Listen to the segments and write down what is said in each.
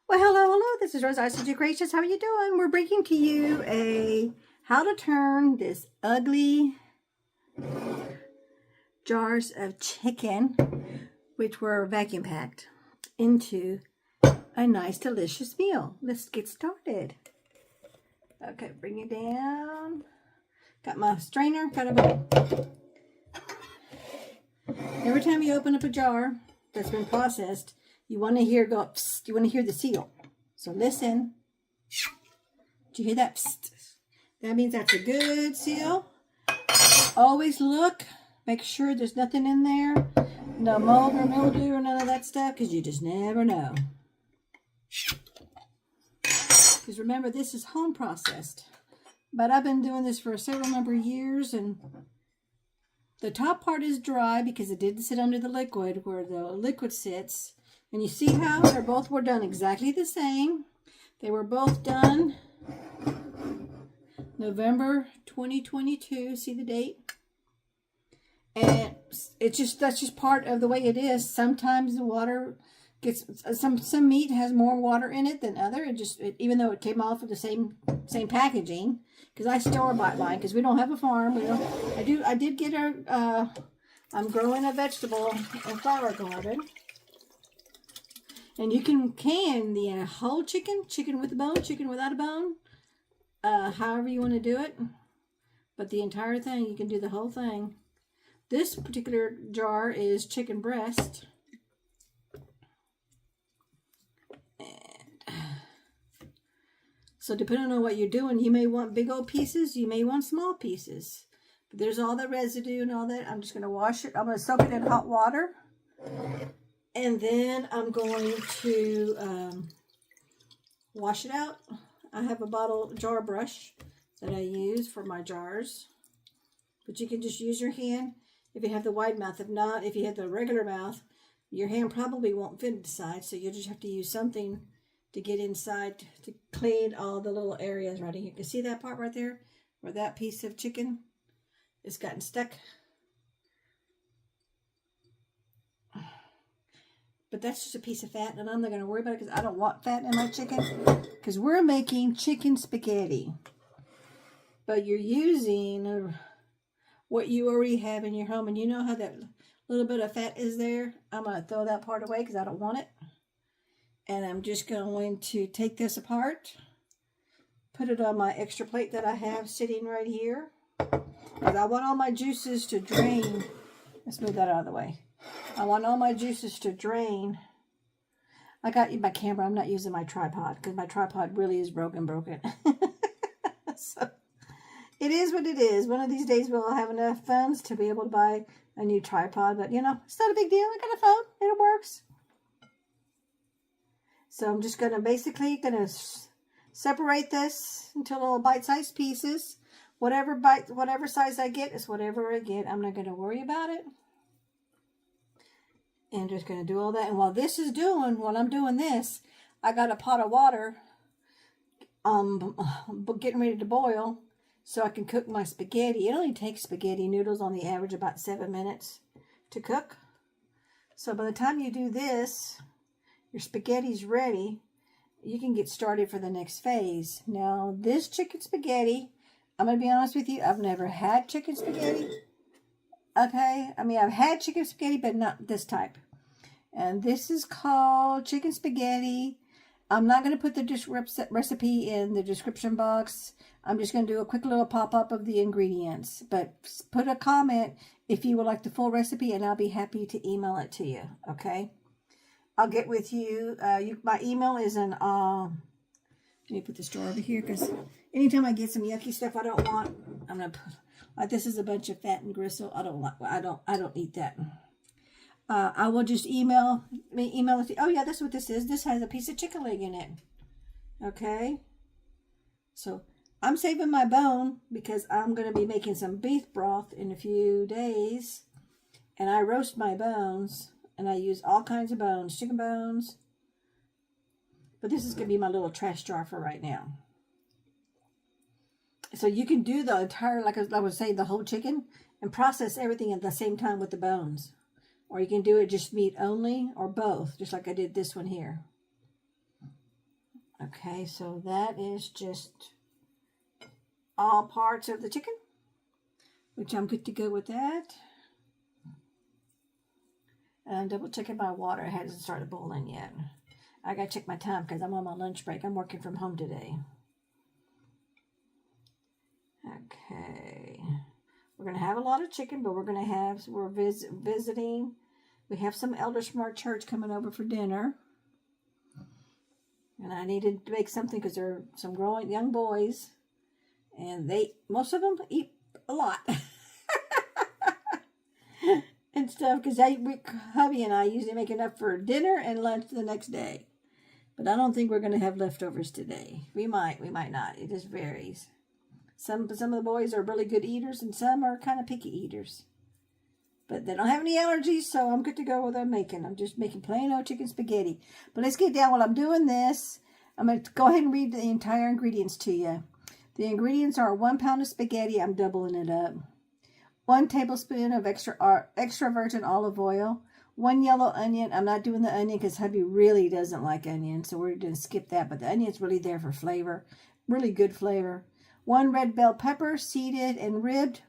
Well, hello. This is Rosa, rcgkreations. How are you doing? We're bringing to you how to turn this ugly jars of chicken, which were vacuum packed, into a nice, delicious meal. Let's get started. Okay, bring it down. Got my strainer, got a bowl. Every time you open up a jar that's been processed, you want to hear go. Psst, you want to hear the seal. So listen. Did you hear that? Psst. That means that's a good seal. Always look. Make sure there's nothing in there. No mold or mildew or none of that stuff, because you just never know. Because remember, this is home processed. But I've been doing this for several number of years, and the top part is dry because it didn't sit under the liquid where the liquid sits. And you see how they both were done exactly the same. They were both done November 2022. See the date? And it's just, that's just part of the way it is. Sometimes the water gets, some meat has more water in it than other. Even though it came off of the same packaging, because I store-bought mine because we don't have a farm. I did get I'm growing a vegetable and flower garden. And you can the whole chicken with a bone, chicken without a bone, however you want to do it. But the entire thing, you can do the whole thing. This particular jar is chicken breast. And so depending on what you're doing, you may want big old pieces, you may want small pieces. But there's all the residue and all that. I'm just going to wash it. I'm going to soak it in hot water. And then I'm going to wash it out. I have a jar brush that I use for my jars. But you can just use your hand if you have the wide mouth. If not, if you have the regular mouth, your hand probably won't fit inside. So you'll just have to use something to get inside to clean all the little areas right here. You can see that part right there where that piece of chicken is gotten stuck. But that's just a piece of fat, and I'm not going to worry about it because I don't want fat in my chicken, because we're making chicken spaghetti. But you're using what you already have in your home, and you know how that little bit of fat is there. I'm going to throw that part away because I don't want it. And I'm just going to take this apart, put it on my extra plate that I have sitting right here. Because I want all my juices to drain. Let's move that out of the way. I want all my juices to drain. I got my camera. I'm not using my tripod because my tripod really is broken. So it is what it is. One of these days we'll have enough funds to be able to buy a new tripod. But, you know, it's not a big deal. I got a phone. It works. So I'm just basically going to separate this into little bite-sized pieces. Whatever size I get is whatever I get. I'm not going to worry about it. And just going to do all that. And while I'm doing this, I got a pot of water getting ready to boil so I can cook my spaghetti. It only takes spaghetti noodles on the average about 7 minutes to cook. So by the time you do this, your spaghetti's ready. You can get started for the next phase. Now, this chicken spaghetti, I'm going to be honest with you, I've never had chicken spaghetti. Okay, I mean, I've had chicken spaghetti, but not this type. And this is called chicken spaghetti. I'm not going to put the recipe in the description box. I'm just going to do a quick little pop-up of the ingredients. But put a comment if you would like the full recipe, and I'll be happy to email it to you, okay? I'll get with you. My email is in, let me put the store over here, because anytime I get some yucky stuff I don't want, I'm going to put, like this is a bunch of fat and gristle. I don't eat that. I will just email it. Oh yeah, that's what this is. This has a piece of chicken leg in it. Okay. So I'm saving my bone because I'm going to be making some beef broth in a few days. And I roast my bones. And I use all kinds of bones. Chicken bones. But this is going to be my little trash jar for right now. So you can do the entire, like I was saying, the whole chicken. And process everything at the same time with the bones. Or you can do it just meat only or both, just like I did this one here. Okay, so that is just all parts of the chicken, which I'm good to go with that. And double checking my water. It hasn't started boiling yet. I gotta check my time because I'm on my lunch break. I'm working from home today. Okay. We're gonna have a lot of chicken, but we're visiting. We have some elders from our church coming over for dinner. And I needed to make something because there are some growing young boys. And most of them eat a lot. And stuff, because hubby and I usually make enough for dinner and lunch the next day. But I don't think we're going to have leftovers today. We might not. It just varies. Some of the boys are really good eaters, and some are kind of picky eaters. But they don't have any allergies, so I'm good to go with what I'm making. I'm just making plain old chicken spaghetti. But let's get down. While I'm doing this, I'm going to go ahead and read the entire ingredients to you. The ingredients are 1 pound of spaghetti. I'm doubling it up. 1 tablespoon of extra virgin olive oil. 1 yellow onion. I'm not doing the onion because hubby really doesn't like onion, so we're going to skip that. But the onion's really there for flavor. Really good flavor. 1 red bell pepper, seeded and ribbed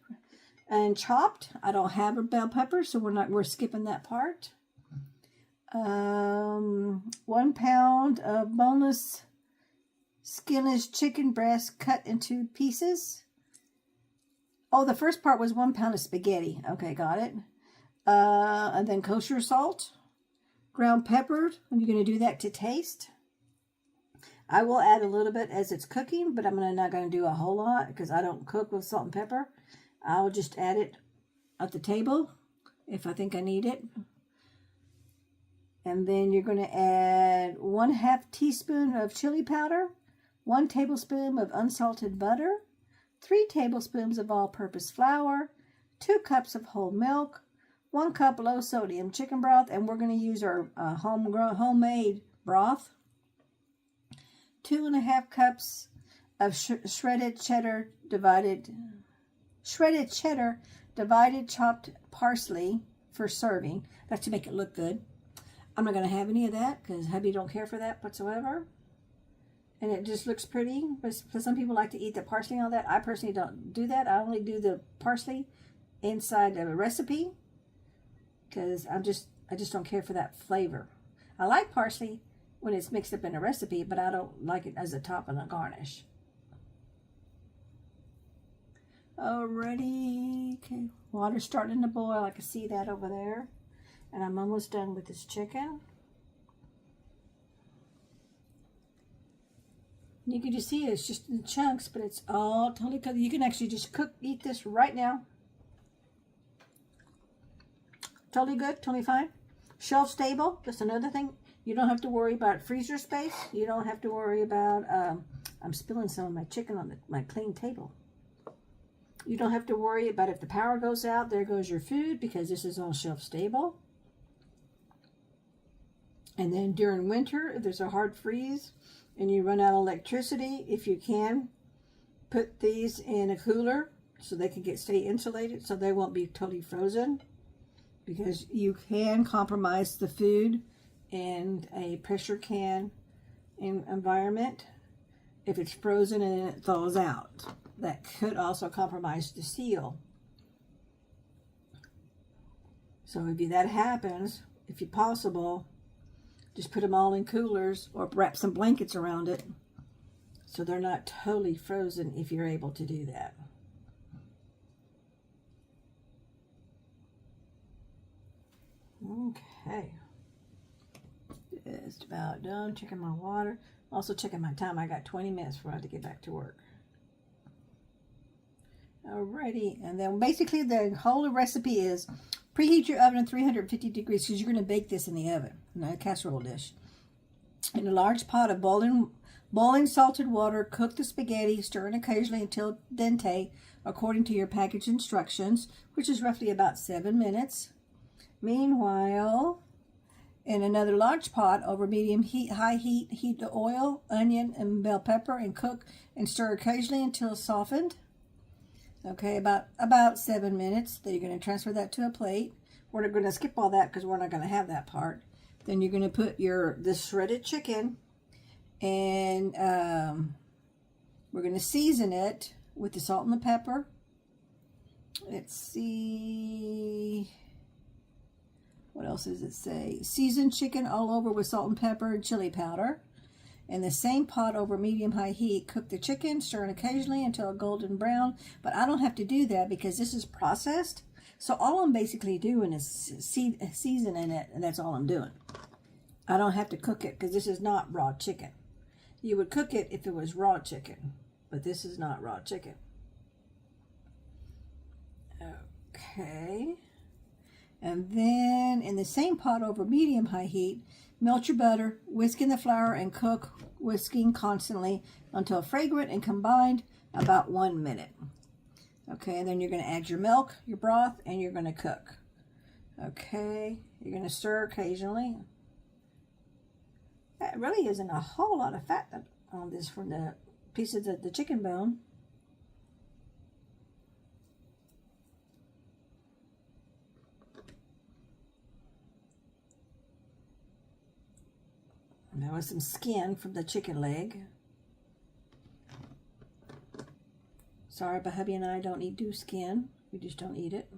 and chopped. I don't have a bell pepper, so we're skipping that part. 1 pound of boneless, skinless chicken breast cut into pieces. Oh, the first part was 1 pound of spaghetti. Okay, got it. And then kosher salt, ground pepper, and you're going to do that to taste. I will add a little bit as it's cooking, but I'm not going to do a whole lot because I don't cook with salt and pepper. I'll just add it at the table if I think I need it. And then you're going to add 1/2 teaspoon of chili powder, 1 tablespoon of unsalted butter, 3 tablespoons of all-purpose flour, 2 cups of whole milk, 1 cup low-sodium chicken broth, and we're going to use our homemade broth, 2.5 cups of shredded cheddar, divided chopped parsley for serving. That's to make it look good. I'm not going to have any of that because hubby don't care for that whatsoever. And it just looks pretty. But some people like to eat the parsley and all that. I personally don't do that. I only do the parsley inside of a recipe because I just don't care for that flavor. I like parsley when it's mixed up in a recipe, but I don't like it as a top and a garnish. Alrighty, okay. Water's starting to boil. I can see that over there. And I'm almost done with this chicken. You can just see it's just in chunks, but it's all totally cooked. You can actually just eat this right now. Totally good, totally fine. Shelf stable, that's another thing. You don't have to worry about freezer space. You don't have to worry about, I'm spilling some of my chicken on my clean table. You don't have to worry about if the power goes out, there goes your food because this is all shelf stable. And then during winter, if there's a hard freeze and you run out of electricity, if you can, put these in a cooler so they can stay insulated so they won't be totally frozen, because you can compromise the food in a pressure can environment if it's frozen and it thaws out. That could also compromise the seal. So if that happens, if it's possible, just put them all in coolers or wrap some blankets around it so they're not totally frozen if you're able to do that. Okay. Just about done checking my water. Also checking my time. I got 20 minutes before I have to get back to work. Alrighty. And then basically the whole recipe is preheat your oven at 350 degrees because you're going to bake this in the oven, in a casserole dish. In a large pot of boiling salted water, cook the spaghetti, stirring occasionally until dente, according to your package instructions, which is roughly about 7 minutes. Meanwhile, in another large pot over medium heat, high heat, heat the oil, onion, and bell pepper and cook and stir occasionally until softened. Okay, about 7 minutes. Then you're going to transfer that to a plate. We're going to skip all that because we're not going to have that part. Then you're going to put this shredded chicken And we're going to season it with the salt and the pepper. Let's see. What else does it say? Seasoned chicken all over with salt and pepper and chili powder. In the same pot over medium-high heat, cook the chicken, stirring occasionally until a golden brown. But I don't have to do that because this is processed. So all I'm basically doing is seasoning it, and that's all I'm doing. I don't have to cook it because this is not raw chicken. You would cook it if it was raw chicken, but this is not raw chicken. Okay. And then in the same pot over medium-high heat, melt your butter, whisk in the flour, and cook, whisking constantly until fragrant and combined, about 1 minute. Okay, and then you're going to add your milk, your broth, and you're going to cook. Okay, you're going to stir occasionally. That really isn't a whole lot of fat on this from the pieces of the chicken bone. There was some skin from the chicken leg. Sorry, but hubby and I don't do skin. We just don't eat it.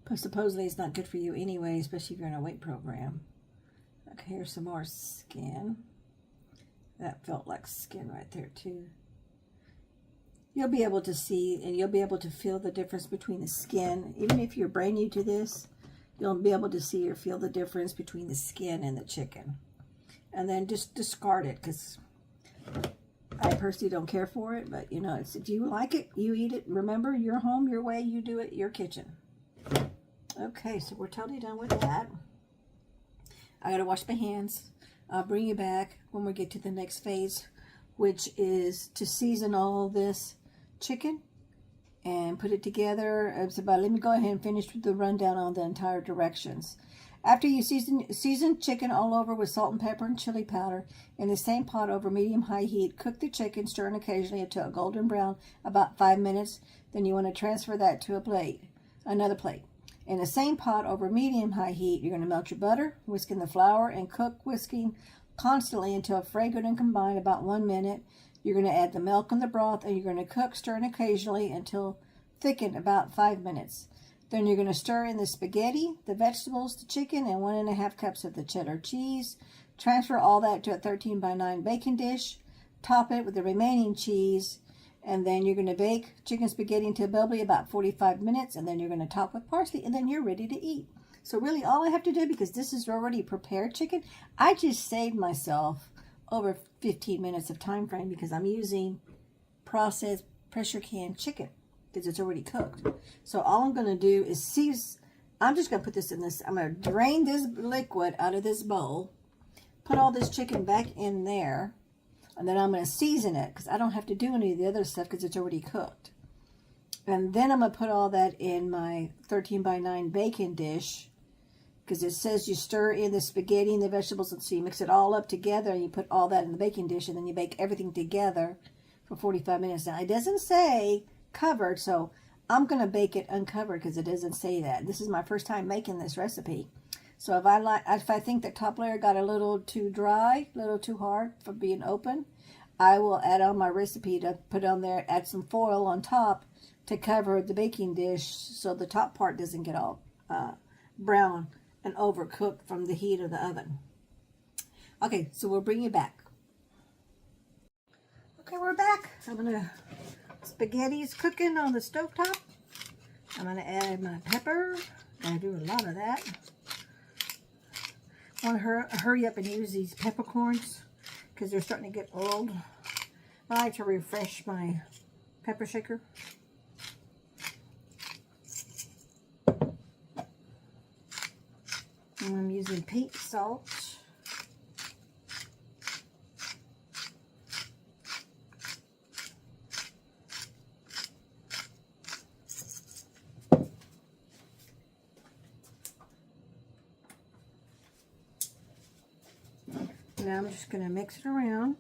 But supposedly it's not good for you anyway, especially if you're in a weight program. Okay, here's some more skin. That felt like skin right there too. You'll be able to see and you'll be able to feel the difference between the skin. Even if you're brand new to this, you'll be able to see or feel the difference between the skin and the chicken. And then just discard it because I personally don't care for it. But, you know, it's, if you like it, you eat it. Remember, your home, your way, you do it, your kitchen. Okay, so we're totally done with that. I got to wash my hands. I'll bring you back when we get to the next phase, which is to season all this chicken and put it together. It's about, let me go ahead and finish with the rundown on the entire directions. After you season chicken all over with salt and pepper and chili powder in the same pot over medium-high heat, cook the chicken, stirring occasionally until a golden brown, about 5 minutes. Then you want to transfer that to a plate, another plate. In the same pot over medium-high heat, you're going to melt your butter, whisk in the flour, and cook, whisking constantly until fragrant and combined, about 1 minute. You're going to add the milk and the broth, and you're going to cook, stirring occasionally until thickened, about 5 minutes. Then you're going to stir in the spaghetti, the vegetables, the chicken, and 1½ cups of the cheddar cheese. Transfer all that to a 13×9 baking dish. Top it with the remaining cheese. And then you're going to bake chicken spaghetti until bubbly, about 45 minutes. And then you're going to top with parsley, and then you're ready to eat. So really all I have to do, because this is already prepared chicken, I just saved myself over 15 minutes of time frame because I'm using processed pressure canned chicken because it's already cooked. So all I'm going to do is I'm just going to put this in this. I'm going to drain this liquid out of this bowl, put all this chicken back in there, and then I'm going to season it because I don't have to do any of the other stuff because it's already cooked. And then I'm going to put all that in my 13×9 baking dish because it says you stir in the spaghetti and the vegetables, and so you mix it all up together and you put all that in the baking dish, and then you bake everything together for 45 minutes. Now, it doesn't say covered, so I'm going to bake it uncovered because it doesn't say that. This is my first time making this recipe. So if I think the top layer got a little too dry, a little too hard for being open, I will add on my recipe to put on there, add some foil on top to cover the baking dish so the top part doesn't get all brown and overcooked from the heat of the oven. Okay, so we'll bring you back. Okay, we're back. I'm gonna, spaghetti's cooking on the stovetop. I'm gonna add my pepper. I do a lot of that. I want to hurry up and use these peppercorns because they're starting to get old. I like to refresh my pepper shaker. And I'm using pink salt. Now I'm just going to mix it around.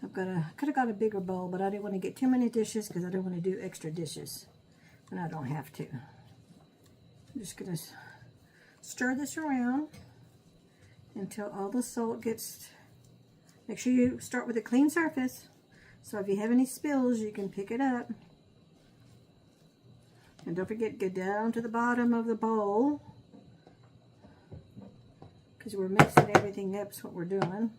I could have got a bigger bowl, but I didn't want to get too many dishes because I don't want to do extra dishes and I don't have to. I'm just going to stir this around until all the salt gets, make sure you start with a clean surface. So if you have any spills, you can pick it up. And don't forget, go down to the bottom of the bowl, because we're mixing everything up is what we're doing.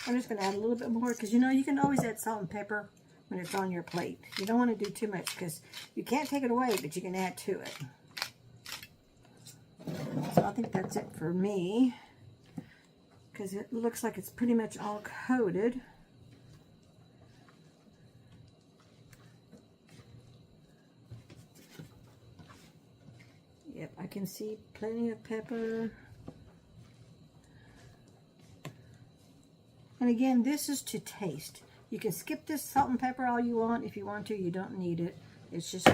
I'm just going to add a little bit more, because you know you can always add salt and pepper when it's on your plate. You don't want to do too much, because you can't take it away, but you can add to it. So I think that's it for me, because it looks like it's pretty much all coated. Yep, I can see plenty of pepper. And again, this is to taste. You can skip this salt and pepper all you want. If you want to, you don't need it. It's just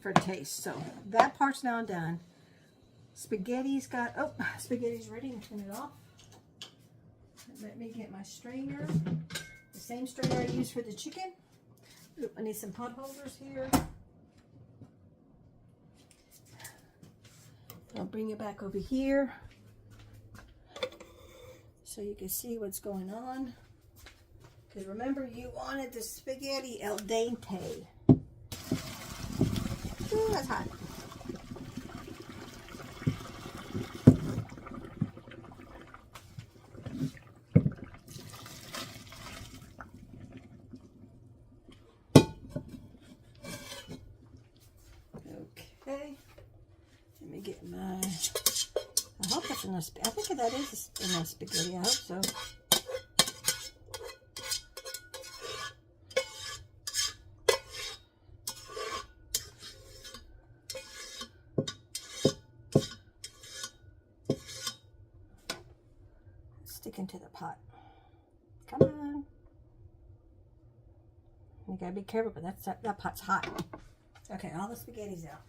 for taste. So that part's now done. Spaghetti's got, oh, spaghetti's ready to turn it off. Let me get my strainer. The same strainer I used for the chicken. Oop, I need some pot holders here. I'll bring it back over here so you can see what's going on. Because remember, you wanted the spaghetti al dente. Ooh, that's hot. Okay. Let me get my, I hope that's enough, I think that is enough spaghetti, I hope so. Stick into the pot. Come on. You gotta be careful, but that pot's hot. Okay, all the spaghetti's out.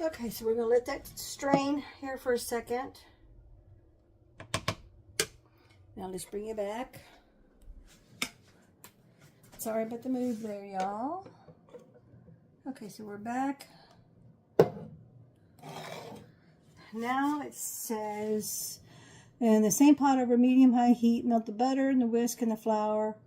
Okay, so we're gonna let that strain here for a second. Now let's bring it back. Sorry about the move there, y'all. Okay, so we're back. Now it says, in the same pot over medium-high heat, melt the butter and the whisk and the flour.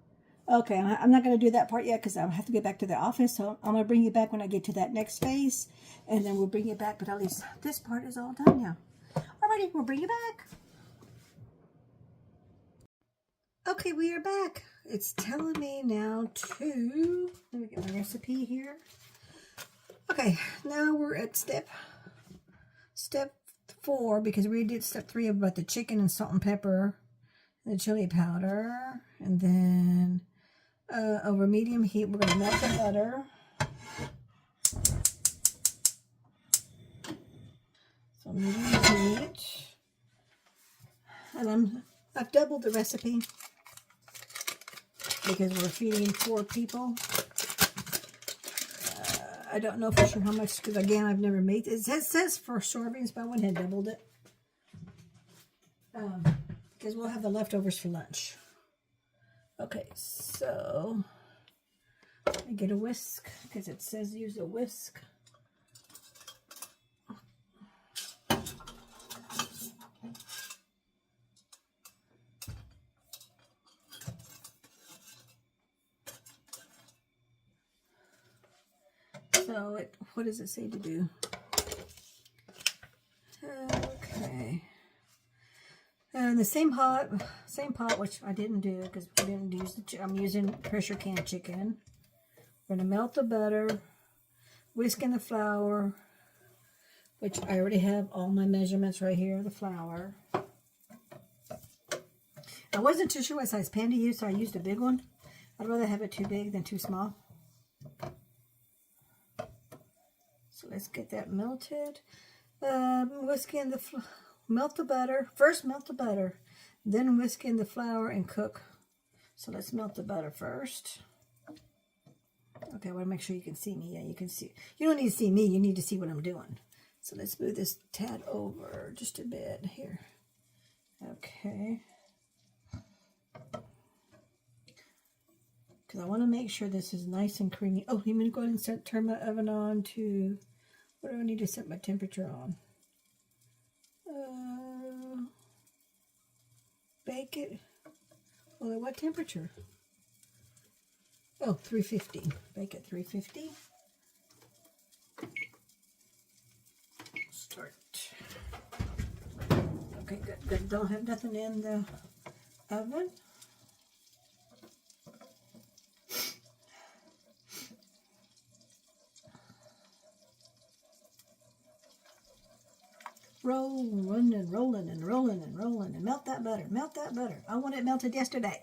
Okay, I'm not going to do that part yet because I have to get back to the office. So I'm going to bring you back when I get to that next phase. And then we'll bring you back. But at least this part is all done now. Alrighty, we'll bring you back. Okay, we are back. It's telling me now to... Let me get my recipe here. Okay, now we're at step 4 because we did step 3 about the chicken and salt and pepper, and the chili powder, and then over medium heat we're going to melt the butter. So medium heat, and I've doubled the recipe because we're feeding 4 people. I don't know for sure how much, because again, I've never made it. It says 4 servings, but I went ahead and doubled it. Because we'll have the leftovers for lunch. Okay, so I get a whisk, because it says use a whisk. So, what does it say to do? Okay. And the same pot, which I didn't do because we didn't use the. I'm using pressure can chicken. We're gonna melt the butter, whisk in the flour, which I already have all my measurements right here of the flour. I wasn't too sure what size pan to use, so I used a big one. I'd rather have it too big than too small. So let's get that melted. Whisk in the melt the butter. First melt the butter, then whisk in the flour and cook. So let's melt the butter first. Okay, I want to make sure you can see me. Yeah, you can see. You don't need to see me. You need to see what I'm doing. So let's move this tad over just a bit here. Okay. Because I want to make sure this is nice and creamy. Oh, I'm going to go ahead and turn my oven on to What do I need to set my temperature on? Bake it. Well, at what temperature? Oh, 350. Bake at 350. Start. Okay, good, good. Don't have nothing in the oven. Rolling and rolling and rolling and rolling and melt that butter. Melt that butter. I want it melted yesterday.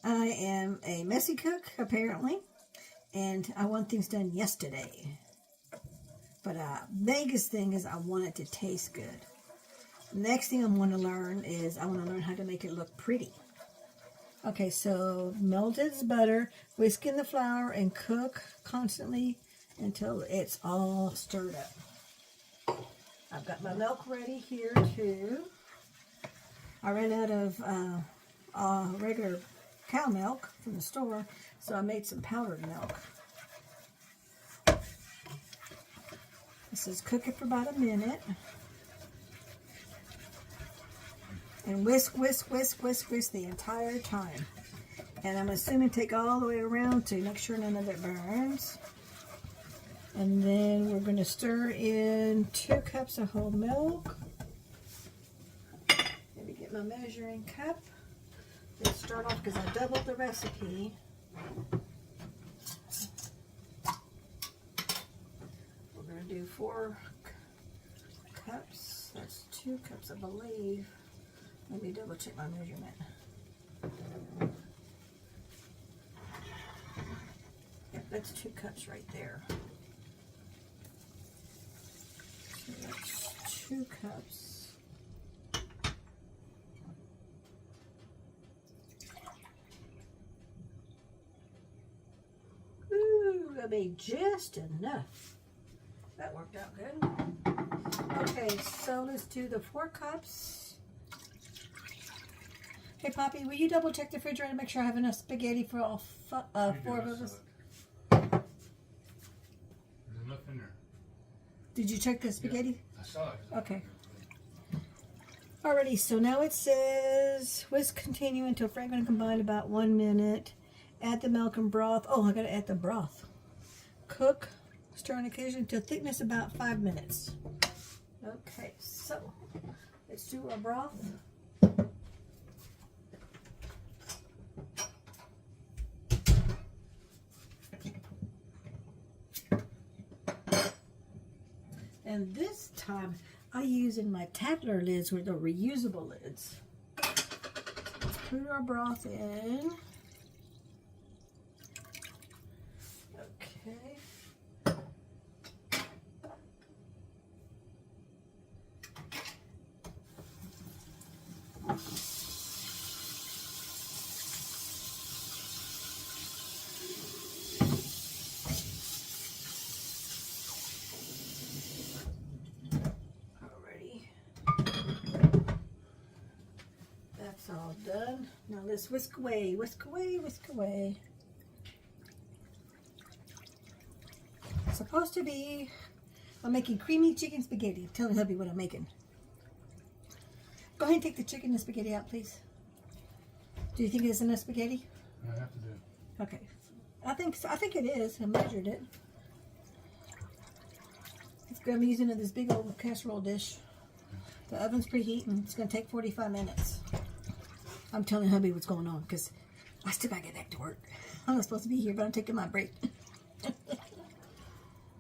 I am a messy cook, apparently, and I want things done yesterday. But biggest thing is I want it to taste good. Next thing I want to learn is I want to learn how to make it look pretty. Okay, so melted butter, whisk in the flour, and cook constantly until it's all stirred up. I've got my milk ready here too. I ran out of regular cow milk from the store, so I made some powdered milk. This is cook it for about a minute. And whisk, whisk, whisk, whisk, whisk the entire time. And I'm assuming take all the way around to make sure none of it burns. And then we're going to stir in 2 cups of whole milk. Let me get my measuring cup. Let's start off because I doubled the recipe. We're going to do 4 cups. That's 2 cups, I believe. Let me double check my measurement. Yep, that's 2 cups right there. So that's 2 cups. Ooh, I made just enough. That worked out good. Okay, so let's do the 4 cups. Hey, Poppy, will you double check the refrigerator to make sure I have enough spaghetti for all 4 of us? There's enough in there. Did you check the spaghetti? Yeah, I saw it. Okay. Alrighty, so now it says whisk continue until fragrant and combined about 1 minute. Add the milk and broth. Oh, I gotta add the broth. Cook, stir on occasion until thickness about 5 minutes. Okay, so let's do our broth. And this time I using my tattler lids with the reusable lids. Let's put our broth in. Okay. That's all done. Now let's whisk away, whisk away, whisk away. It's supposed to be, I'm making creamy chicken spaghetti. Tell hubby what I'm making. Go ahead and take the chicken and spaghetti out, please. Do you think there's enough spaghetti? I have to do. Okay. I think so. I think it is. I measured it. I'm using this big old casserole dish. The oven's preheating. It's going to take 45 minutes. I'm telling hubby what's going on because I still got to get back to work. I'm not supposed to be here, but I'm taking my break.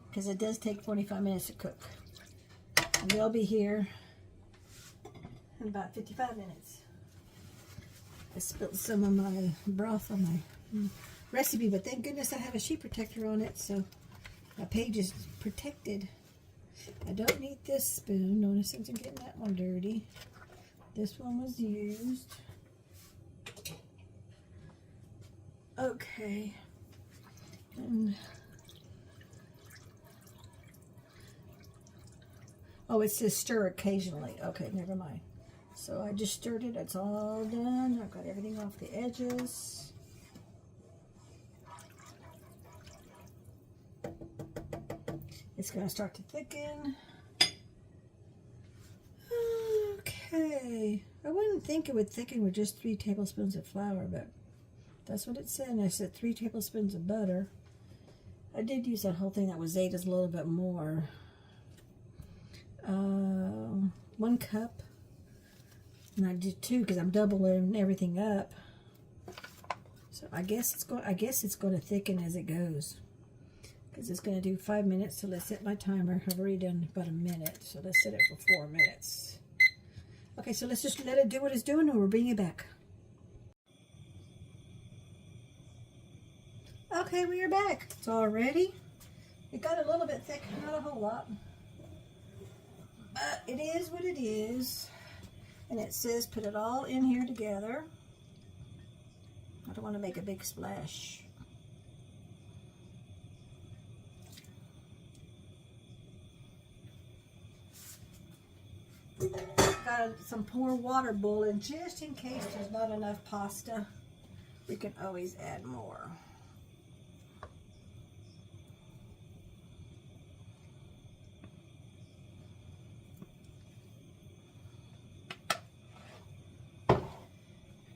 Because it does take 45 minutes to cook. And they'll be here in about 55 minutes. I spilled some of my broth on my recipe, but thank goodness I have a sheet protector on it, so my page is protected. I don't need this spoon. Notice I'm getting that one dirty. This one was used. Okay. And oh, it says stir occasionally. Okay, never mind. So I just stirred it. It's all done. I've got everything off the edges. It's going to start to thicken. Okay. I wouldn't think it would thicken with just 3 tablespoons of flour, but that's what it said. And I said 3 tablespoons of butter. I did use that whole thing that was 8 is a little bit more. 1 cup. And I did 2 because I'm doubling everything up. So I guess it's going to thicken as it goes. Because it's going to do 5 minutes, so let's set my timer. I've already done about a minute, so let's set it for 4 minutes. Okay, so let's just let it do what it's doing, and we'll bring it back. Okay, we are back. It's all ready. It got a little bit thick, not a whole lot. But it is what it is. And it says put it all in here together. I don't want to make a big splash. Got some more water boiling just in case there's not enough pasta. We can always add more.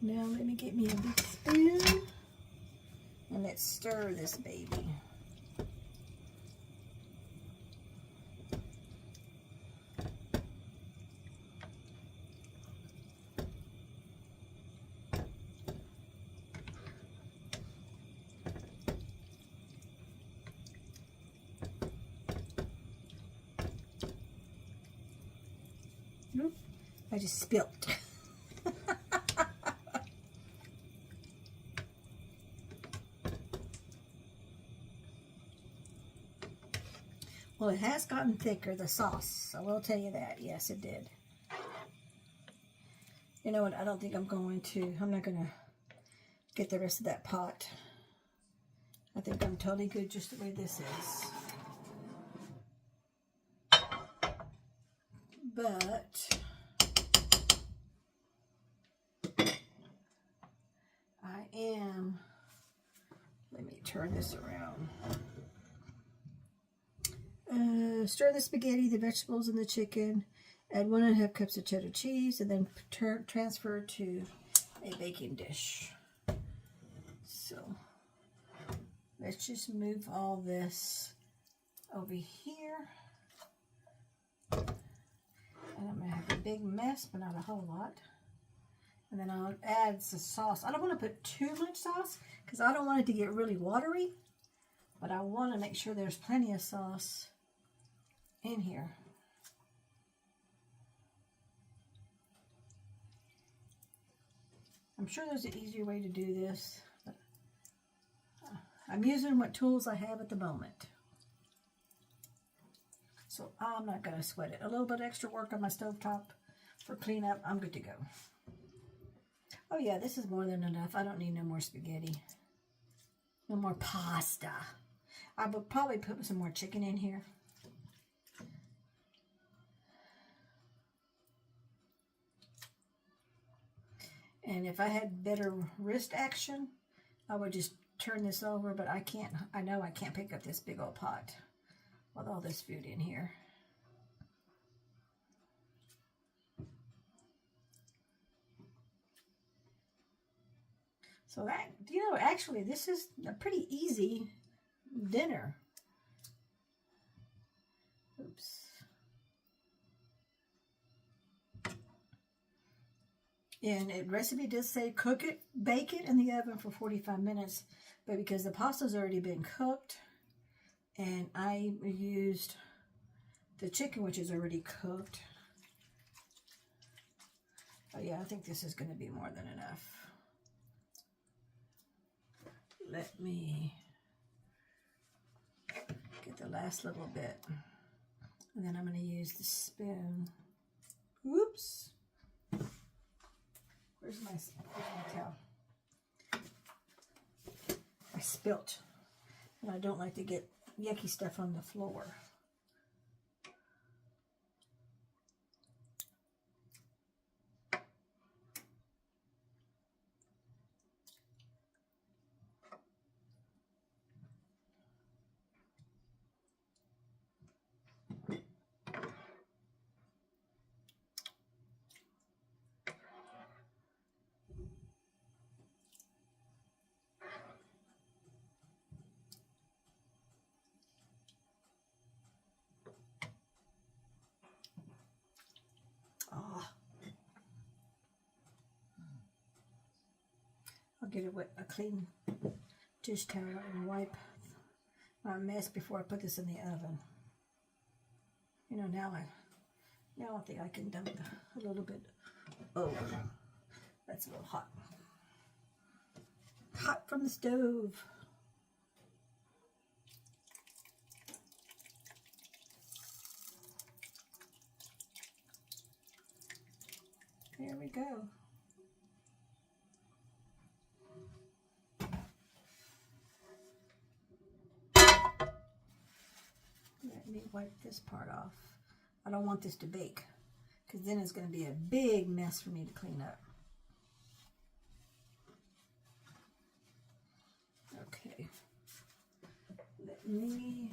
Now let me get me a big spoon and let's stir this baby. Nope, I just spilt. Well, it has gotten thicker, the sauce. I will tell you that. Yes, it did. You know what? I don't think I'm not going to get the rest of that pot. I think I'm totally good just the way this is. But let me turn this around. Stir the spaghetti, the vegetables, and the chicken. Add 1.5 cups of cheddar cheese, and then transfer to a baking dish. So let's just move all this over here. And I'm going to have a big mess, but not a whole lot. And then I'll add some sauce. I don't want to put too much sauce because I don't want it to get really watery. But I want to make sure there's plenty of sauce in here. I'm sure there's an easier way to do this. But I'm using what tools I have at the moment. So I'm not going to sweat it. A little bit extra work on my stovetop for cleanup. I'm good to go. Oh yeah, this is more than enough. I don't need no more spaghetti. No more pasta. I would probably put some more chicken in here. And if I had better wrist action, I would just turn this over, but I can't. I know I can't pick up this big old pot with all this food in here. So that, you know, actually this is a pretty easy dinner. Oops. And the recipe does say cook it, bake it in the oven for 45 minutes. But because the pasta's already been cooked, and I used the chicken, which is already cooked. Oh yeah, I think this is going to be more than enough. Let me get the last little bit. And then I'm going to use the spoon. Whoops. Where's my towel? I spilt. And I don't like to get yucky stuff on the floor. get a clean dish towel and wipe my mess before I put this in the oven. You know, now I think I can dump a little bit. Oh, that's a little hot. Hot from the stove. There we go. Let me wipe this part off. I don't want this to bake, because then it's going to be a big mess for me to clean up. Okay. Let me...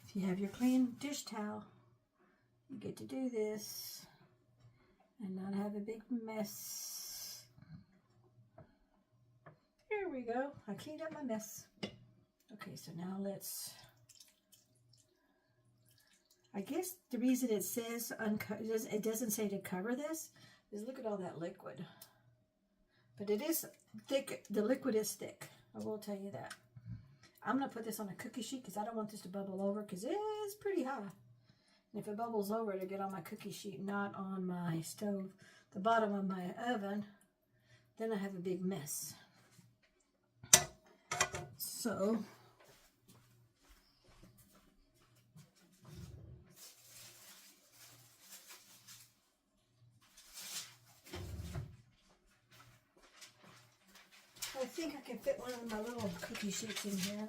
If you have your clean dish towel, you get to do this and not have a big mess. There we go. I cleaned up my mess. Okay, so now let's... I guess the reason it says it doesn't say to cover this is look at all that liquid. But it is thick. The liquid is thick. I will tell you that. I'm going to put this on a cookie sheet because I don't want this to bubble over because it's pretty high. And if it bubbles over, it'll get on my cookie sheet, not on my stove, the bottom of my oven. Then I have a big mess. So... I think I can fit one of my little cookie sheets in here.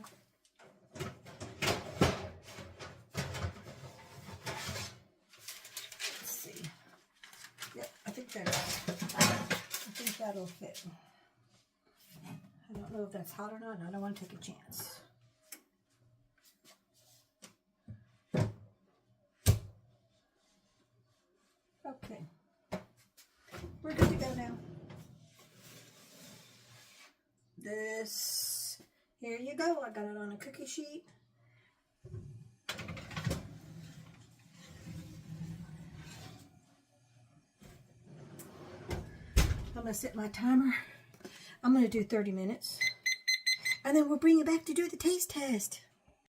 Let's see. Yep, I think that'll fit. I don't know if that's hot or not, and I don't want to take a chance. Okay. We're good to go now. This, here you go. I got it on a cookie sheet. I'm going to set my timer. I'm going to do 30 minutes. And then we'll bring it back to do the taste test.